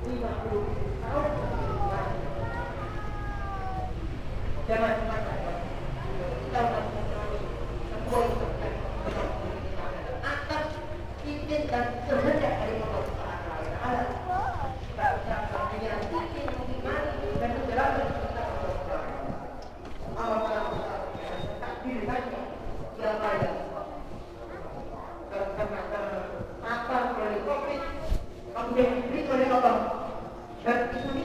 50 tahun jangan cuma kita udah semua itu atas izin dan kehendak dari Allah Subhanahu wa taala. Kita ucapkan dengan izin mengimani dan menjalankan perintah Allah. Allah takdir saja siapa yang terpapar oleh COVID kemudian diberi oleh Allah dan ini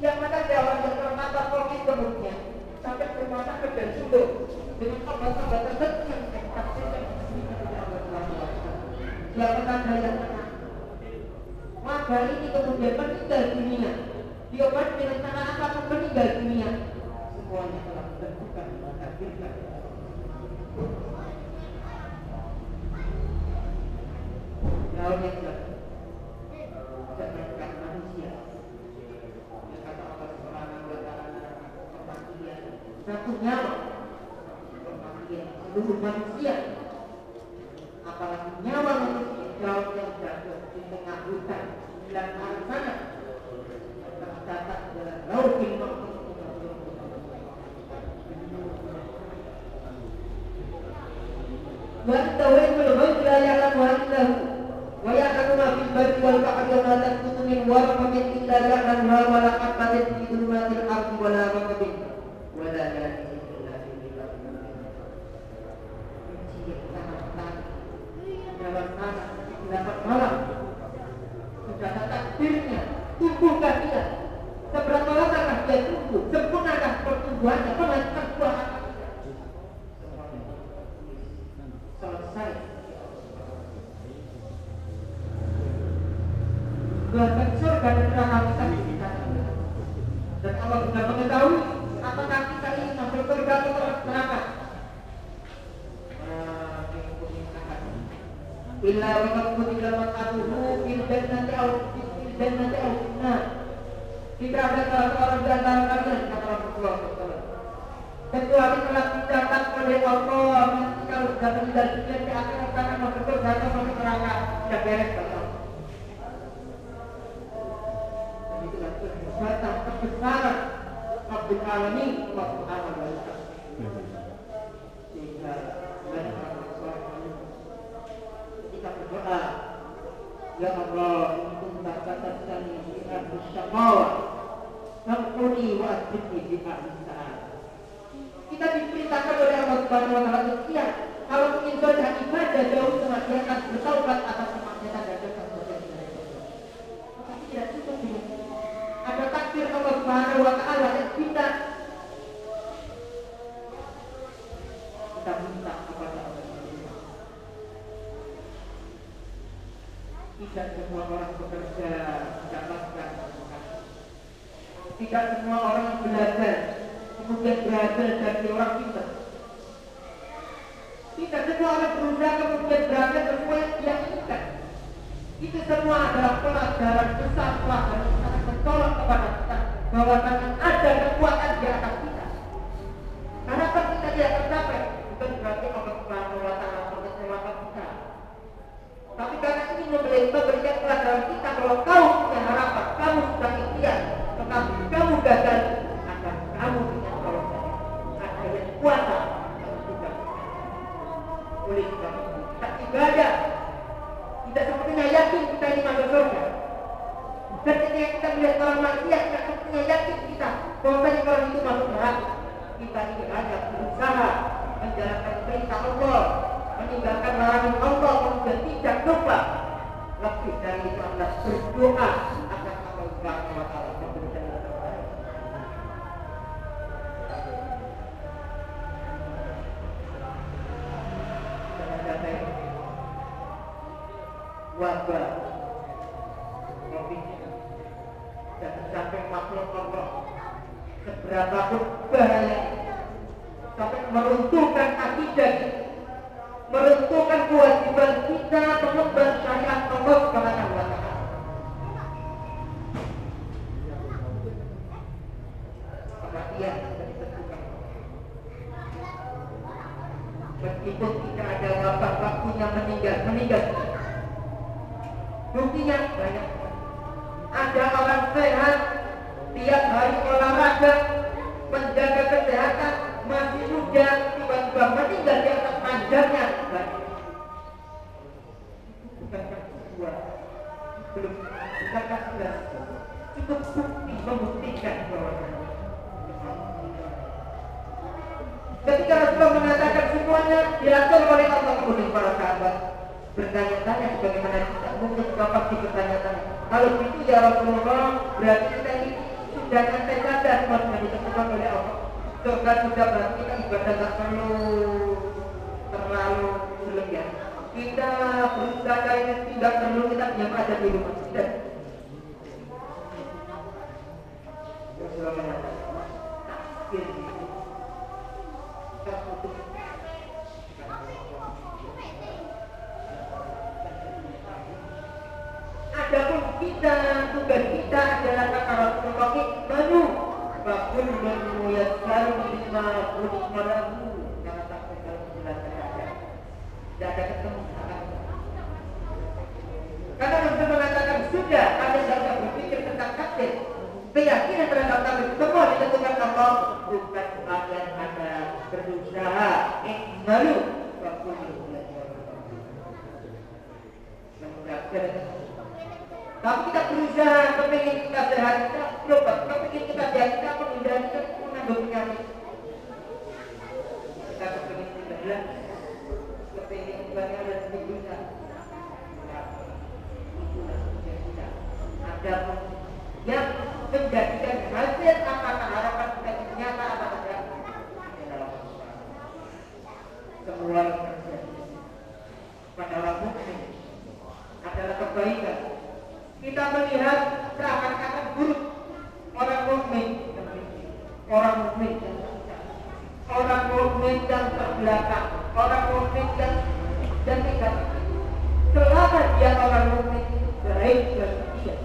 yang mana jalan yang terpapar COVID kemudian sampai ke rumah sakit dan sudah dengan obat-obat tertentu yang dipastikan siapa saja yang kena wabah ini kemudian meninggal dunia, diobati dengan cara apapun meninggal dunia, semuanya telah ditentukan dan ditakdirkan. Lawan yang jangankan manusia, yang kata Allah Subhanahu wa taala kepastian satu nyawa, kepastian seluruh manusia, apalagi nyawa manusia jauh yang jatuh di tengah hutan 9 hari sana tercatat dalam lauhul mahfuz. Wa tawaitul ghaib la ya'lamu illahu wa ya'lamu ma fil barri wal bahri wa ma tasqutu min waraqatin illa ya'lamuha wa la habatin fi dhulumatil ardi wa la ratbin wa la yabisin illa fi kitabin mubin. Dalam tanah 8 malam sudah ada takdirnya, tumbuhkan dia seberapa lamakah dia tumbuh, sempurnakah pertumbuhannya, melanjutkan buah selesai. Bahkan surga dan neraka bisa dipisahkan dan Allah sudah mengetahui apakah kita ini masuk surga atau neraka. Illa wa qad atuhu fil jannati aw finnar. Tidak ada salah seorang di antara kalian, kata Rasulullah SAW, kecuali telah dicatat oleh Allah nanti kalau sudah meninggal dunia di akhirat akan masuk surga atau masuk neraka. Sudah beres betul. Dan itulah kehebatan kebesaran Rabbul Alamin Allah Subhanahu wa taala. Sehingga kita berdoa, ya Allah, in kunta katabtani fi ahli syaqawah faquli wa asbitni fi ahli sa'adah. Kita diperintahkan oleh Allah Subhanahu wa taala sekian, kalau ingin berdoa ibadah jauh kemaksiatan, bertaubat atas kemaksiatan dan dosa-dosa. Tapi tidak cukup ini. Ada takdir Allah Subhanahu wa taala yang kita minta kepada Allah. Tidak semua orang bekerja mendapatkan keberkahan. Tidak semua orang belajar kemudian berhasil jadi orang pintar. Tidak semua orang berusaha kemudian berhasil sesuai yang dia inginkan. Itu semua adalah pelajaran besar, pelajaran yang sangat mencolok kepada kita bahwa ada kekuatan di atas kita. Harapan kita tidak tercapai bukan berarti Allah Subhanahu wa taala mengecewakan kita. Tapi karena ini memberikan pelajaran kita bahwa kau punya harapan, kamu sudah ikhtiar, tetapi kamu gagal, akan kamu dengan Allah ada yang kuasa yang juga oleh sebab itu tak ibadah tidak sepertinya yakin kita ini masuk surga. Ketika kita melihat orang maksiat tidak sepertinya yakin kita bahwa orang itu masuk neraka. Kita ini hanya berusaha menjalankan perintah Allah, meninggalkan larangan Allah, kemudian tidak lupa lebih dari itu adalah berdoa agar Allah Subhanahu wa taala memberikan yang terbaik. Dan ada wabah COVID dan sampai makhluk Allah seberapa pun bahaya sampai meruntuhkan akidah, meruntuhkan kewajiban kita mengemban syariat Allah Subhanahu wa taala. Perhatian sudah ditentukan. Meskipun tidak ada wabah waktunya meninggal. Buktinya banyak. ada orang sehat, tiap hari olahraga, menjaga kesehatan, masih muda, tiba-tiba meninggal di atas panjangnya. Bukankah sebuah bukankah sudah cukup bukti membuktikan bahwa ketika Rasulullah mengatakan semuanya diatur oleh Allah, kemudian para sahabat bertanya-tanya bagaimana kita mungkin dapat dipertanyakan. Kalau begitu ya Rasulullah, berarti kita ini sudah santai saja semuanya ditentukan oleh Allah. Surga sudah, berarti kita ibadah tak perlu terlalu berlebihan. Kita berusaha ini tidak perlu kita diam aja di rumah. Tidak. Rasulullah mengatakan takdir tertutup. Adapun kita, tugas kita adalah kata Rasulullah menu bakul menu yang selalu lima puluh malam karena tak dalam bulan saja tidak ada ketemu. Karena Rasul mengatakan sudah ada yang berpikir tentang takdir, keyakinan terhadap takdir semua ditentukan Allah, bukan kalian ada berusaha malu bakul tapi kita berusaha, kepingin kita sehat, kita berobat, kepingin kita sehat, kita menghindari, kita menanggung penyakit. Kita kepingin kita belas, kepingin banyak dan sebagainya. Itulah tujuan kita. Ada yang menjadikan hasil apakah harapan kita nyata atau tidak. Semua yang terjadi pada orang mukmin adalah kebaikan. Kita melihat seakan-akan buruk orang mukmin, orang mukmin yang terbelakang, orang mukmin yang negatif. Selama dia orang mukmin itu baik dan setia.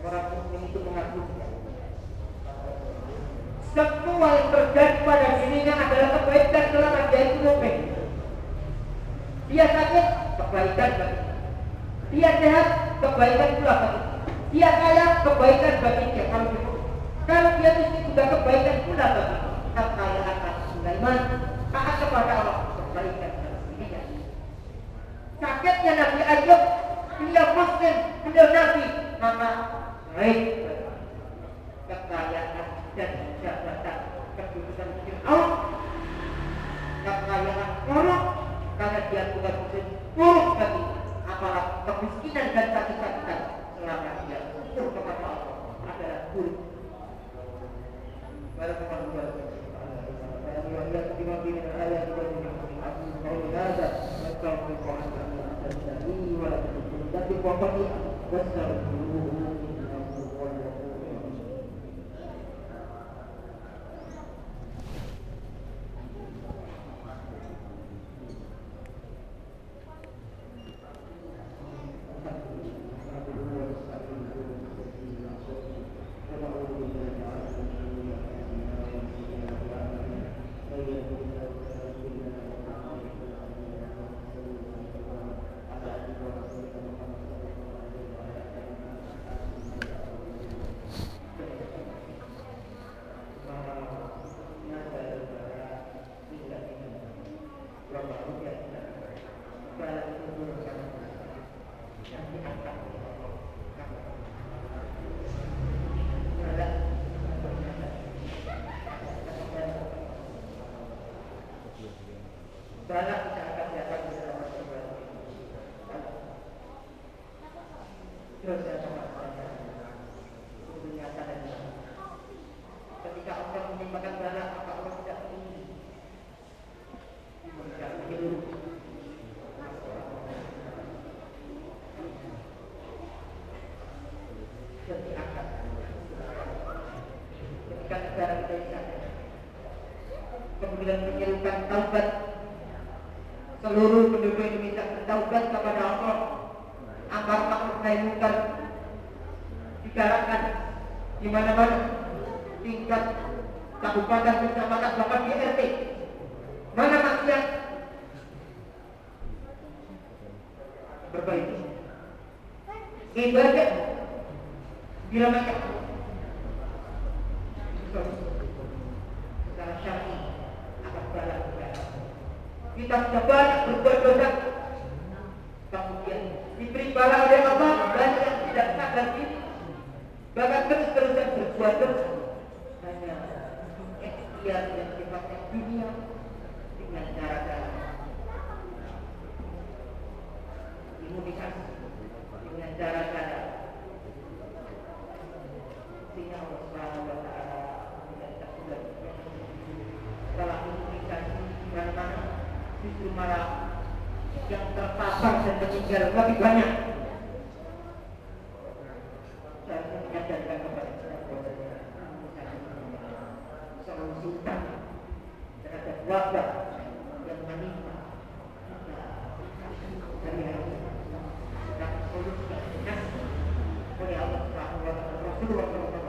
Orang mukmin itu mengagumkan. Semua yang terjadi pada dirinya adalah kebaikan selama dia itu mukmin. Dia sakit, kebaikan bagi dia. Dia sehat, kebaikan pula bagi dia. Dia kaya, kebaikan bagi dia. Kalau dia miskin juga kebaikan pula bagi dia. Kekayaan Nabi Sulaiman, taat kepada Allah, kebaikan bagi dia. Sakitnya Nabi Ayub, beliau muslim, beliau Nabi, maka baik kekayaan dan jabatan kedudukan Fir'aun, kekayaan buruk karena dia bukan muslim, buruk bagi apalagi kemiskinan dan sakit-sakitan selama dia syukur kepada Allah adalah buruk. Ketika Allah menimpakan bala, maka Allah tidak ingin memberikan hidup. Jadi akan ketika negara kita ini kemudian menyerukan taubat, seluruh penduduk Indonesia bertaubat kepada Allah, amar ma'ruf nahi munkar digalakkan, di mana-mana, tingkat kabupaten, kecamatan, bahkan di RT. Mana maksiat? Berbaiki. Ibadah diramaikan secara syar'i akan jalan negara. Kita sudah banyak berbuat dosa, kemudian diberi bala oleh Allah, banyak yang tidak sadar diri, bahkan terus-terusan berbuat dosa hanya ikhtiar yang sifatnya dunia dengan cara-cara imunisasi, dengan cara-cara sehingga Allah Subhanahu wa Ta'ala tidak tersudah setelah imunisasi di mana-mana justru malah yang terpapar dan meninggal lebih banyak. Saya menyadarkan kepada kita solusi utama terhadap wabah yang menimpa dari hari ini dan solusi yang dikasih oleh Allah Subhanahu wa Ta'ala Rasulullah